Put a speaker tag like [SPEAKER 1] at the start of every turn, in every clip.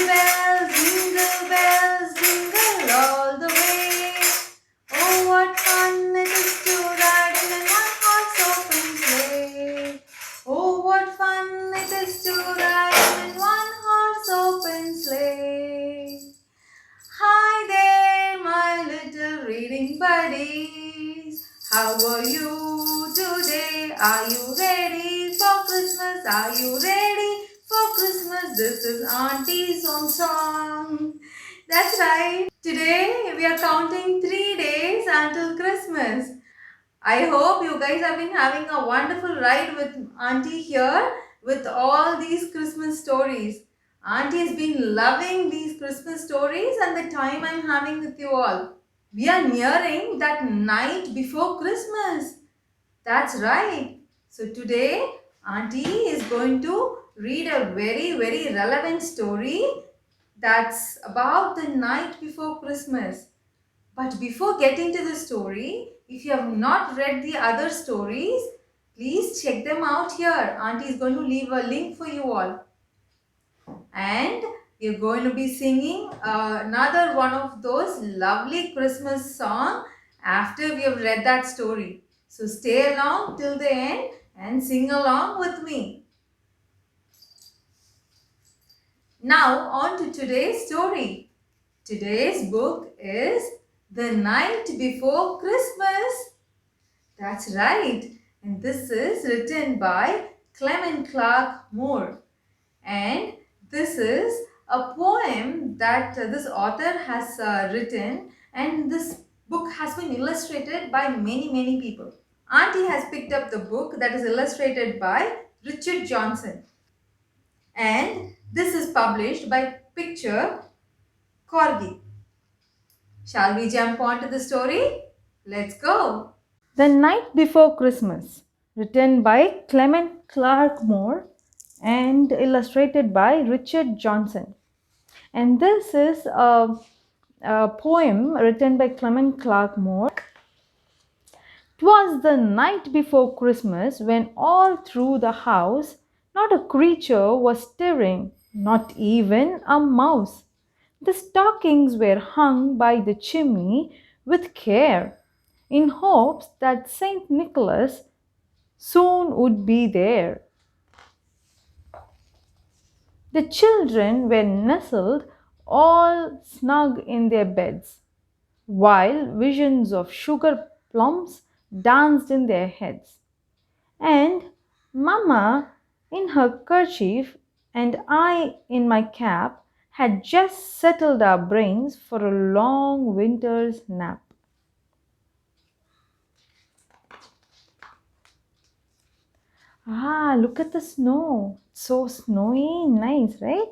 [SPEAKER 1] bells, jingle all the way. Oh, what fun it is to ride in a one-horse open sleigh. Oh, what fun it is to ride in one-horse open sleigh. Hi there, my little reading buddies. How are you today? Are you ready for Christmas? Are you ready for Christmas? This is Auntie's own song. That's right. Today we are counting 3 days until Christmas. I hope you guys have been having a wonderful ride with Auntie here with all these Christmas stories. Auntie has been loving these Christmas stories and the time I'm having with you all. We are nearing that night before Christmas. That's right. So today, Auntie is going to read a very relevant story that's about the night before Christmas. But before getting to the story, if you have not read the other stories, please check them out here. Auntie is going to leave a link for you all. And you're going to be singing another one of those lovely Christmas songs after we have read that story. So stay along till the end and sing along with me. Now on to today's story. Today's book is The Night Before Christmas. That's right. And this is written by Clement Clarke Moore. And this is a poem that this author has written, and this book has been illustrated by many people. Auntie has picked up the book that is illustrated by Richard Johnson. And this is published by Picture Corgi. Shall we jump on to the story? Let's go. The Night Before Christmas, written by Clement Clarke Moore and illustrated by Richard Johnson. And this is a poem written by Clement Clarke Moore. 'Twas the night before Christmas when all through the house not a creature was stirring, not even a mouse. The stockings were hung by the chimney with care, in hopes that St. Nicholas soon would be there. The children were nestled all snug in their beds, while visions of sugar plums danced in their heads. And Mamma, in her kerchief, and I in my cap, had just settled our brains for a long winter's nap. Ah, look at the snow. It's so snowy, nice, right?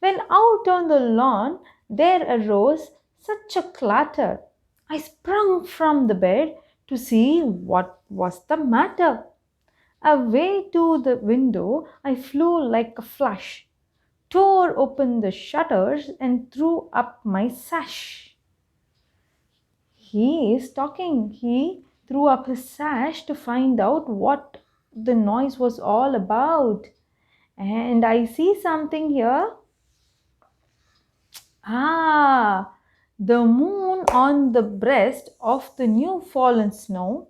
[SPEAKER 1] When out on the lawn there arose such a clatter, I sprung from the bed to see what was the matter. Away to the window I flew like a flash, tore open the shutters and threw up my sash. He is talking. He threw up his sash to find out what the noise was all about. And I see something here. Ah, the moon on the breast of the new fallen snow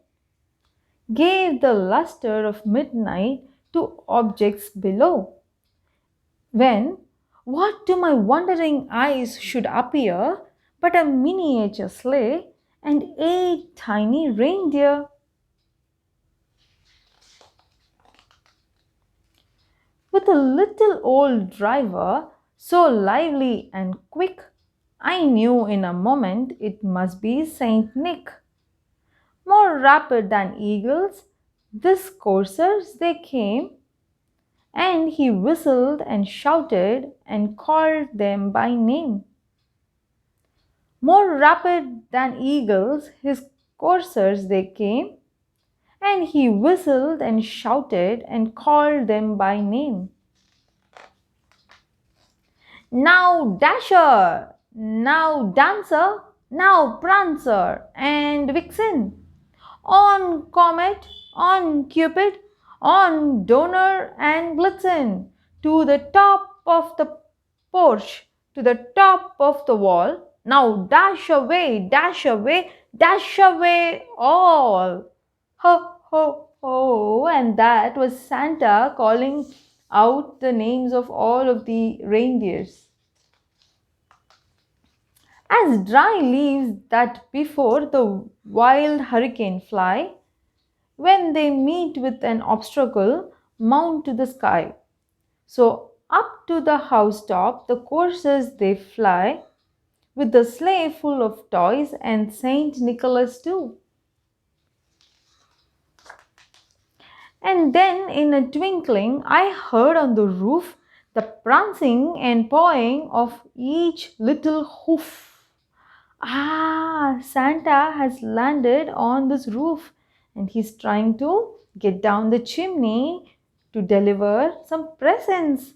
[SPEAKER 1] gave the luster of midnight to objects below. When what to my wondering eyes should appear but a miniature sleigh and 8 tiny reindeer. With a little old driver so lively and quick, I knew in a moment it must be Saint Nick. More rapid than eagles, these coursers they came, and he whistled and shouted and called them by name. More rapid than eagles, his coursers they came, and he whistled and shouted and called them by name. Now Dasher, now Dancer, now Prancer and Vixen. On Comet, on Cupid, on Donner and Blitzen, to the top of the porch to the top of the wall. Now dash away, dash away all. Ho, ho, ho. And that was Santa calling out the names of all of the reindeers. As dry leaves that before the wild hurricane fly, when they meet with an obstacle, mount to the sky. So up to the housetop the coursers they fly, with the sleigh full of toys and Saint Nicholas too. And then in a twinkling I heard on the roof the prancing and pawing of each little hoof. Ah, Santa has landed on this roof and he's trying to get down the chimney to deliver some presents.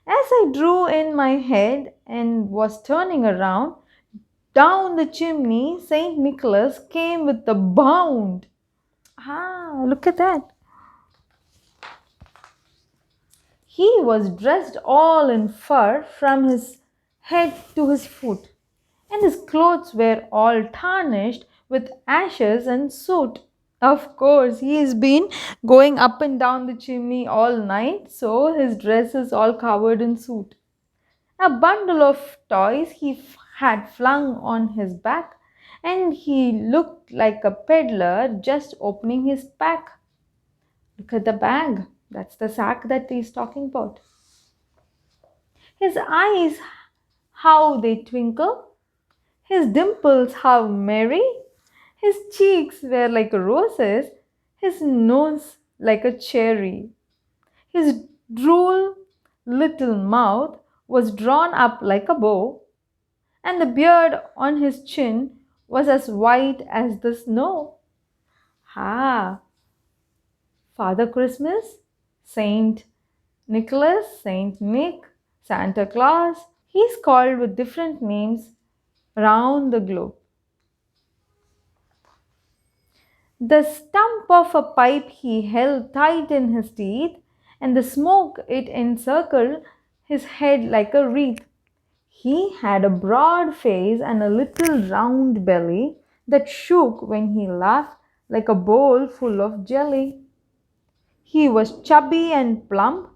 [SPEAKER 1] As I drew in my head and was turning around, down the chimney St. Nicholas came with a bound. Ah, look at that. He was dressed all in fur from his head to his foot, and his clothes were all tarnished with ashes and soot. Of course, he's been going up and down the chimney all night, so his dress is all covered in soot. A bundle of toys had flung on his back, and he looked like a peddler just opening his pack. Look at the bag. That's the sack that he's talking about. His eyes, how they twinkle. His dimples, how merry. His cheeks were like roses. His nose like a cherry. His droll little mouth was drawn up like a bow, and the beard on his chin was as white as the snow. Ah, Father Christmas, Saint Nicholas, Saint Nick, Santa Claus, he's called with different names around the globe. The stump of a pipe he held tight in his teeth, and the smoke it encircled his head like a wreath. He had a broad face and a little round belly that shook when he laughed like a bowl full of jelly. He was chubby and plump,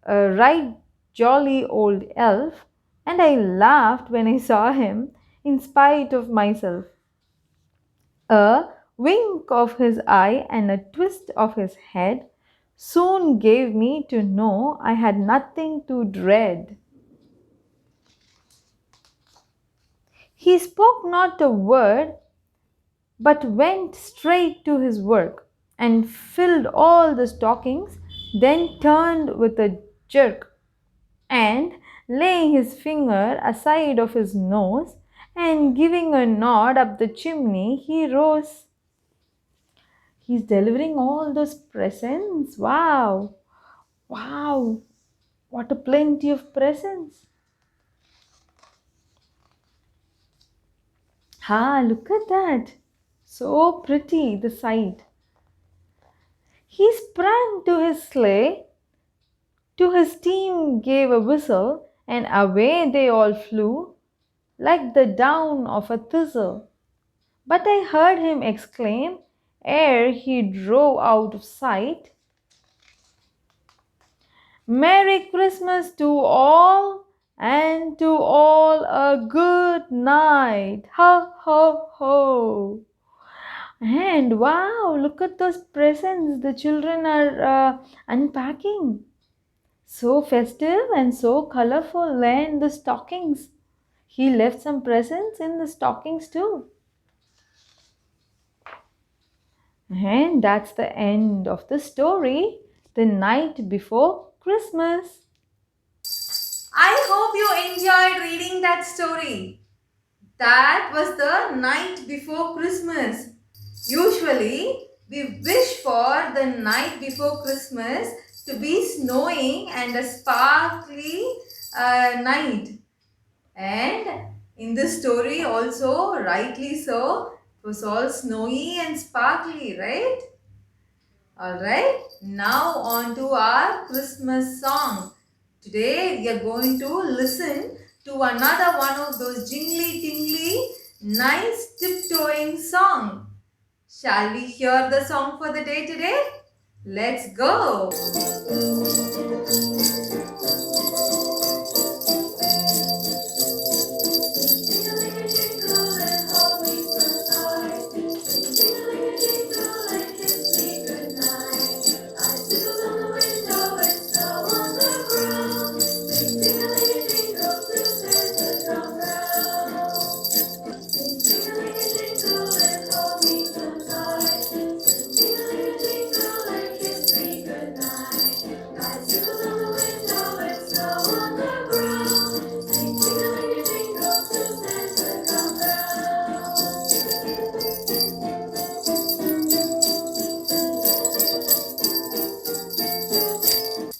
[SPEAKER 1] a right jolly old elf, and I laughed when I saw him in spite of myself. A wink of his eye and a twist of his head soon gave me to know I had nothing to dread. He spoke not a word, but went straight to his work and filled all the stockings, then turned with a jerk and, laying his finger aside of his nose and giving a nod up the chimney, he rose. He's delivering all those presents. Wow! Wow! What a plenty of presents! Ah, look at that! So pretty, the sight. He sprang to his sleigh, to his team gave a whistle, and away they all flew like the down of a thistle. But I heard him exclaim, ere he drove out of sight, Merry Christmas to all, and to all a good night. Ho, ho, ho. And wow, look at those presents the children are unpacking. So festive and so colorful, and the stockings. He left some presents in the stockings too. And that's the end of the story, The Night Before Christmas. I hope you enjoyed reading that story. That was the night before Christmas. Usually, we wish for the night before Christmas to be snowing and a sparkly night. And in this story also, rightly so, it was all snowy and sparkly, right? Alright, now on to our Christmas song. Today we are going to listen to another one of those jingly tingly, nice tiptoeing song. Shall we hear the song for the day today? Let's go!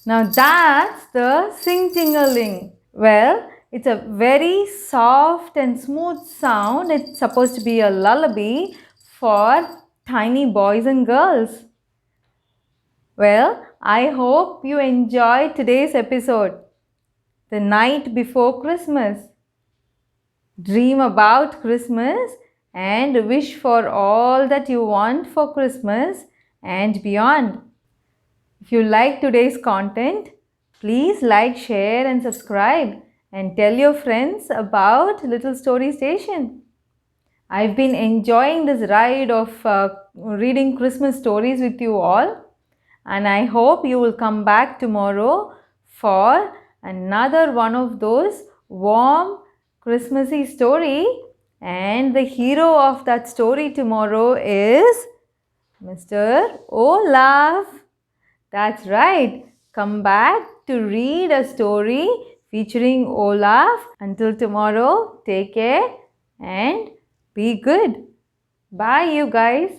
[SPEAKER 1] Now that's the sing-ting-a-ling. Well, it's a very soft and smooth sound. It's supposed to be a lullaby for tiny boys and girls. Well, I hope you enjoyed today's episode, The Night Before Christmas. Dream about Christmas and wish for all that you want for Christmas and beyond. If you like today's content, please like, share and subscribe and tell your friends about Little Story Station. I've been enjoying this ride of reading Christmas stories with you all, and I hope you will come back tomorrow for another one of those warm Christmassy story. And the hero of that story tomorrow is Mr. Olaf. That's right. Come back to read a story featuring Olaf. Until tomorrow, take care and be good. Bye, you guys.